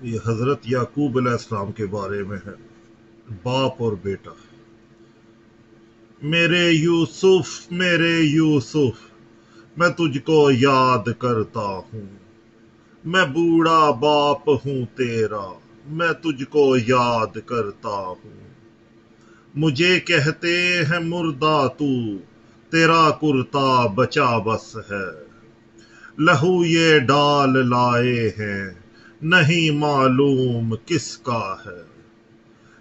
یہ حضرت یعقوب علیہ السلام کے بارے میں ہے، باپ اور بیٹا۔ میرے یوسف، میرے یوسف، میں تجھ کو یاد کرتا ہوں، میں بوڑھا باپ ہوں تیرا، میں تجھ کو یاد کرتا ہوں۔ مجھے کہتے ہیں مردہ تو، تیرا کرتا بچا بس ہے، لہو یہ ڈال لائے ہیں، نہیں معلوم کس کا ہے۔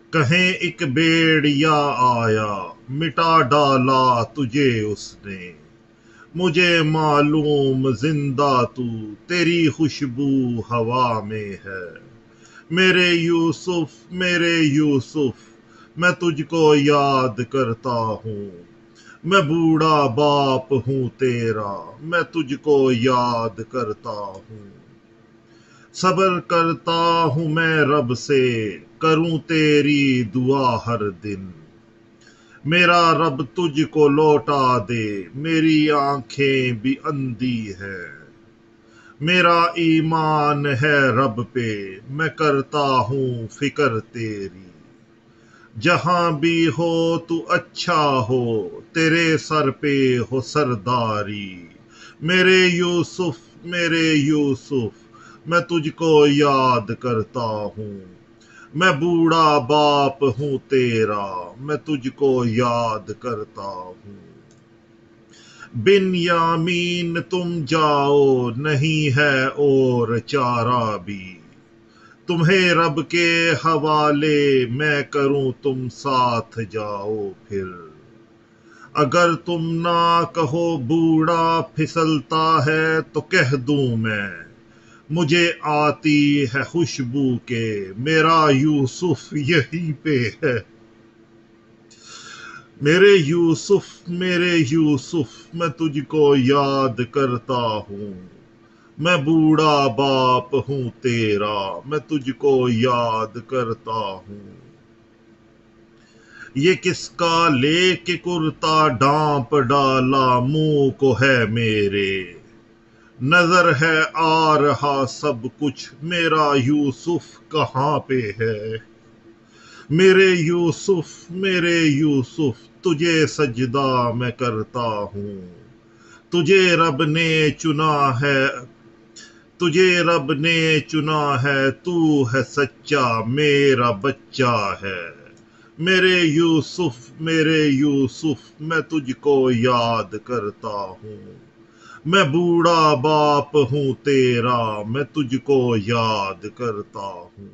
کہیں ایک بیڑیا آیا، مٹا ڈالا تجھے اس نے، مجھے معلوم زندہ تو، تیری خوشبو ہوا میں ہے۔ میرے یوسف، میرے یوسف، میں تجھ کو یاد کرتا ہوں، میں بوڑھا باپ ہوں تیرا، میں تجھ کو یاد کرتا ہوں۔ صبر کرتا ہوں میں رب سے، کروں تیری دعا ہر دن، میرا رب تجھ کو لوٹا دے، میری آنکھیں بھی اندھی ہے۔ میرا ایمان ہے رب پہ، میں کرتا ہوں فکر تیری، جہاں بھی ہو تو اچھا ہو، تیرے سر پہ ہو سرداری۔ میرے یوسف، میرے یوسف، میں تجھ کو یاد کرتا ہوں، میں بوڑھا باپ ہوں تیرا، میں تجھ کو یاد کرتا ہوں۔ بن یامین تم جاؤ، نہیں ہے اور چارہ بھی، تمہیں رب کے حوالے میں کروں، تم ساتھ جاؤ پھر۔ اگر تم نہ کہو بوڑھا پھسلتا ہے تو کہہ دوں میں، مجھے آتی ہے خوشبو کے، میرا یوسف یہیں پہ ہے۔ میرے یوسف، میرے یوسف، میں تجھ کو یاد کرتا ہوں، میں بوڑھا باپ ہوں تیرا، میں تجھ کو یاد کرتا ہوں۔ یہ کس کا لے کے کرتا ڈانپ ڈالا منہ کو ہے میرے، نظر ہے آ رہا سب کچھ، میرا یوسف کہاں پہ ہے۔ میرے یوسف، میرے یوسف، تجھے سجدہ میں کرتا ہوں، تجھے رب نے چنا ہے، تجھے رب نے چنا ہے، تو ہے سچا میرا بچہ ہے۔ میرے یوسف، میرے یوسف، میں تجھ کو یاد کرتا ہوں، میں بوڑھا باپ ہوں تیرا، میں تجھ کو یاد کرتا ہوں۔